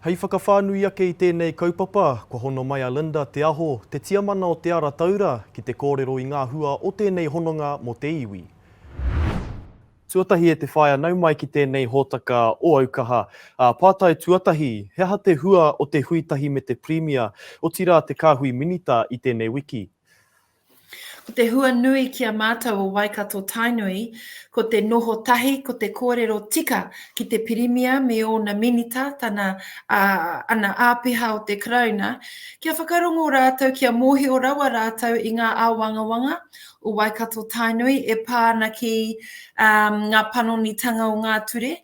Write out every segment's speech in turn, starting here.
Hei whakawhānui ake I tēnei kaupapa, kua hono mai a Linda Te Aho, te tiamana o te ara taura ki te kōrero I ngā hua o tēnei hononga mo te iwi. Tuatahi e te whaia nau mai ki tēnei hōtaka o aukaha. Pātai tuatahi, he aha te hua o te huitahi me te Premier o tira te kāhui minita I tēnei wiki. Ko te hua nui ki a mātou o Waikato Tainui, ko te noho tahi, ko te kōrero tika ki te pirimia me ona minita tana ana āpiha o te krauna, kia whakarongo rātou, kia mōhio rawa rātou I ngā āwangawanga o Waikato Tainui e pāna ki ngā panonitanga o ngā ture,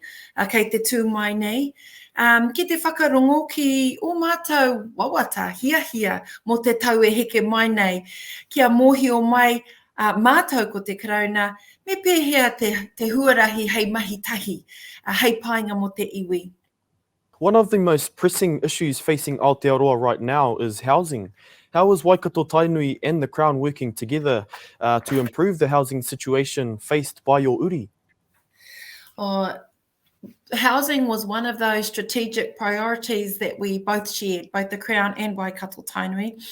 kei te tū mai nei. Ki te whakarongo ki o mātou wawata, hia mo te tau e heke mai nei, kia mōhio mai mātou ko te karauna, me pēhea te huarahi hei mahitahi, hei painga mo te iwi. One of the most pressing issues facing Aotearoa right now is housing. How is Waikato Tainui and the Crown working together to improve the housing situation faced by your uri? Housing was one of those strategic priorities that we both shared, both the Crown and Waikato Tainui.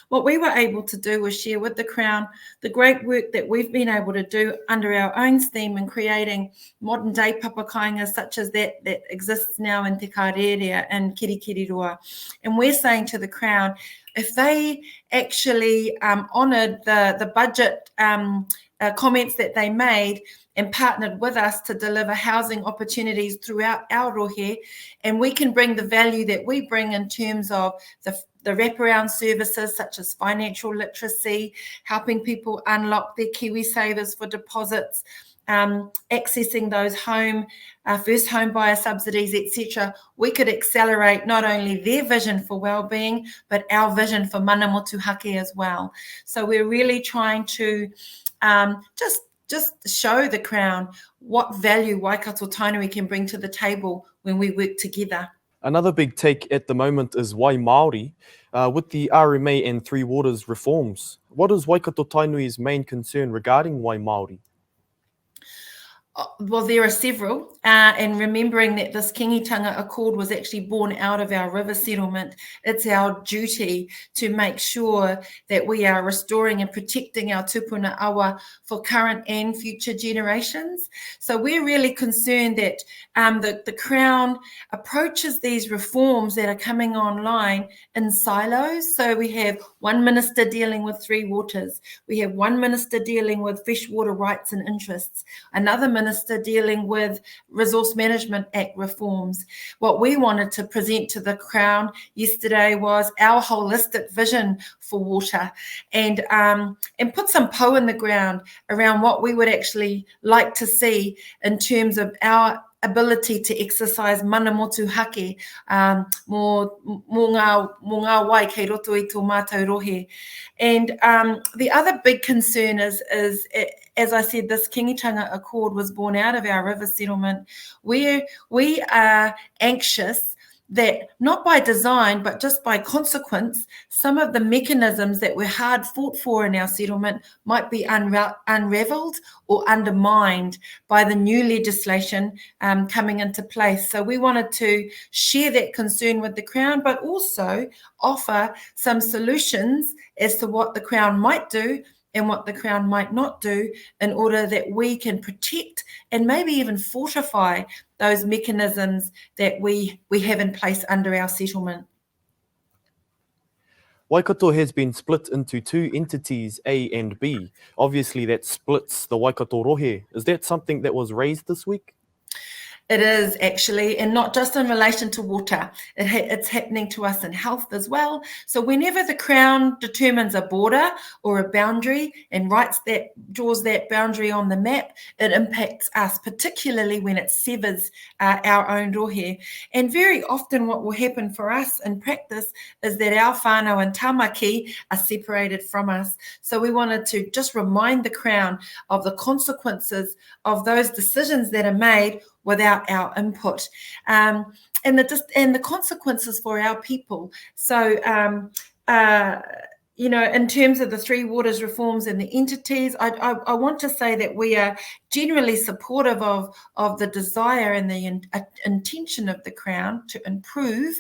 What we were able to do was share with the Crown the great work that we've been able to do under our own steam in creating modern day papakaingas such as that exists now in Te Kārerea and Kirikiriroa. And we're saying to the Crown, if they actually honoured the budget comments that they made and partnered with us to deliver housing opportunities throughout our rohe, and we can bring the value that we bring in terms of the wraparound services such as financial literacy, helping people unlock their Kiwi savers for deposits, accessing those first home buyer subsidies, etc. We could accelerate not only their vision for well-being, but our vision for mana motuhake as well. So we're really trying to just show the Crown what value Waikato Tainui can bring to the table when we work together. Another big take at the moment is Wai Māori, with the RMA and Three Waters reforms. What is Waikato Tainui's main concern regarding Wai Māori? Well, there are several, and remembering that this Kingitanga Accord was actually born out of our river settlement, it's our duty to make sure that we are restoring and protecting our tupuna awa for current and future generations. So we're really concerned that the Crown approaches these reforms that are coming online in silos. So we have one minister dealing with Three Waters, we have one minister dealing with freshwater rights and interests, another minister dealing with Resource Management Act reforms. What we wanted to present to the Crown yesterday was our holistic vision for water and put some po in the ground around what we would actually like to see in terms of our ability to exercise mana motuhake mō ngā wai kei roto I tō mātou rohe. And the other big concern is, as I said, this Kingitanga Accord was born out of our river settlement, where we are anxious that not by design, but just by consequence, some of the mechanisms that were hard fought for in our settlement might be unravelled or undermined by the new legislation coming into place. So we wanted to share that concern with the Crown, but also offer some solutions as to what the Crown might do and what the Crown might not do in order that we can protect and maybe even fortify those mechanisms that we have in place under our settlement. Waikato has been split into two entities, A and B. Obviously that splits the Waikato rohe. Is that something that was raised this week? It is actually, and not just in relation to water. It's happening to us in health as well. So whenever the Crown determines a border or a boundary and draws that boundary on the map, it impacts us, particularly when it severs our own rohe. And very often what will happen for us in practice is that our whānau and tamaki are separated from us. So we wanted to just remind the Crown of the consequences of those decisions that are made without our input, and the consequences for our people. So you know, in terms of the Three Waters reforms and the entities, I want to say that we are generally supportive of the desire and the intention of the Crown to improve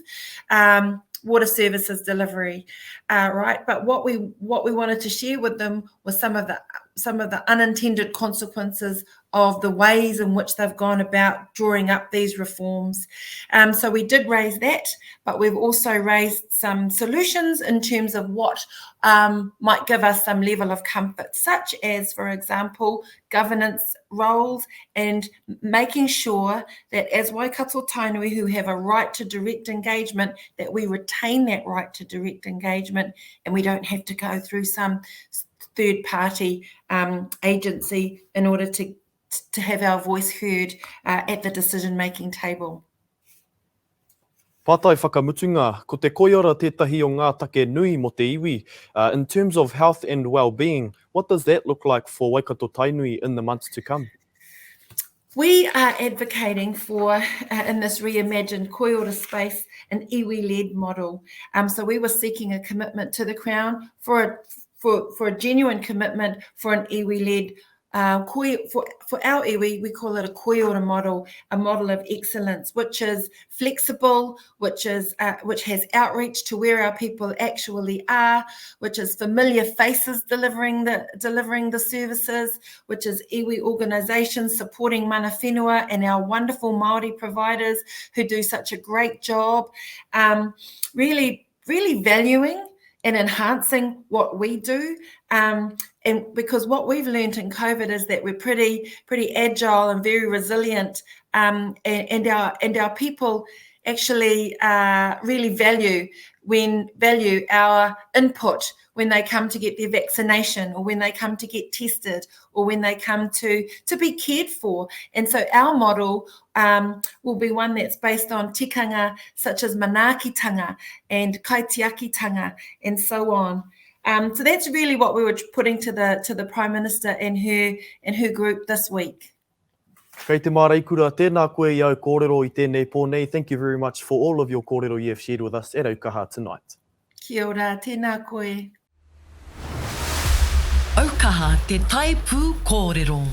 water services delivery, right? But what we wanted to share with them was some of the unintended consequences of the ways in which they've gone about drawing up these reforms. So we did raise that, but we've also raised some solutions in terms of what might give us some level of comfort, such as, for example, governance roles and making sure that as Waikato Tainui, who have a right to direct engagement, that we retain that right to direct engagement and we don't have to go through some third-party agency in order to have our voice heard at the decision-making table. Whātai whakamutunga, ko te koiora tētahi o ngā take nui mo te iwi. In terms of health and well-being, what does that look like for Waikato Tainui in the months to come? We are advocating for, in this reimagined koiora space, an iwi-led model. So we were seeking a commitment to the Crown for a genuine commitment for an iwi-led for our iwi, we call it a koiora model, a model of excellence, which is flexible, which has outreach to where our people actually are, which is familiar faces delivering the services, which is iwi organisations supporting mana whenua and our wonderful Māori providers who do such a great job, really valuing and enhancing what we do. And because what we've learned in COVID is that we're pretty agile and very resilient, and our people actually really value our input when they come to get their vaccination or when they come to get tested or when they come to be cared for. And so our model will be one that's based on tikanga such as manaakitanga and kaitiakitanga and so on. So that's really what we were putting to the Prime Minister and her group this week. Kei te maraikura, tēnā koe i au kōrero I tēnei pōnei. Thank you very much for all of your kōrero you have shared with us at Aukaha tonight. Kia ora, tēnā koe. Aukaha te taipū kōrero.